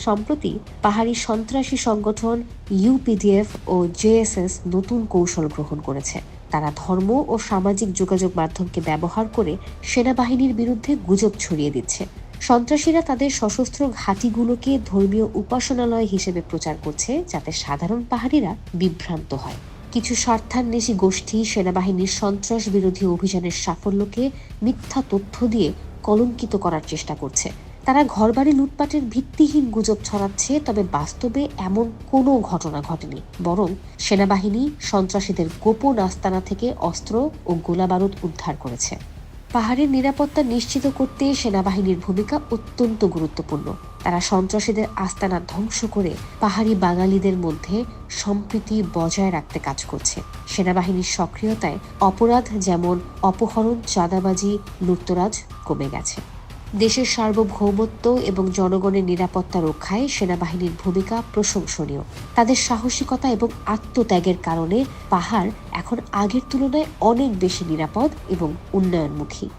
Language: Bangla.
সম্প্রতি পাহাড়ি সন্ত্রাসী সংগঠন ইউপিডিএফ ও জেএসএস নতুন কৌশল গ্রহণ করেছে। তারা ধর্ম ও সামাজিক যোগাযোগ মাধ্যমকে ব্যবহার করে সেনাবাহিনীর বিরুদ্ধে গুজব ছড়িয়ে দিচ্ছে। সন্ত্রাসীরা তাদের সশস্ত্র ঘাঁটিগুলোকে ধর্মীয় উপাসনালয় হিসেবে প্রচার করছে, যাতে সাধারণ পাহাড়িরা বিভ্রান্ত হয়। কিছু স্বার্থান্বেষী গোষ্ঠী সেনাবাহিনীর সন্ত্রাস বিরোধী অভিযানের সাফল্যকে মিথ্যা তথ্য দিয়ে কলঙ্কিত করার চেষ্টা করছে। তারা ঘরবাড়ি লুটপাটের ভিত্তিহীন গুজব ছড়াচ্ছে, তবে বাস্তবে এমন কোনো ঘটনা ঘটেনি। বরং সেনাবাহিনী সন্ত্রাসীদের গোপন আস্তানা থেকে অস্ত্র ও গোলাবারুদ উদ্ধার করেছে। পাহাড়ের নিরাপত্তা নিশ্চিত করতে সেনাবাহিনীর ভূমিকা অত্যন্ত গুরুত্বপূর্ণ। তারা সন্ত্রাসীদের আস্তানা ধ্বংস করে পাহাড়ি বাঙালিদের মধ্যে সম্প্রীতি বজায় রাখতে কাজ করছে। সেনাবাহিনীর সক্রিয়তায় অপরাধ যেমন অপহরণ, চাঁদাবাজি, লুটতরাজ কমে গেছে। দেশের সার্বভৌমত্ব এবং জনগণের নিরাপত্তা রক্ষায় সেনাবাহিনীর ভূমিকা প্রশংসনীয়। তাদের সাহসিকতা এবং আত্মত্যাগের কারণে পাহাড় এখন আগের তুলনায় অনেক বেশি নিরাপদ এবং উন্নয়নমুখী।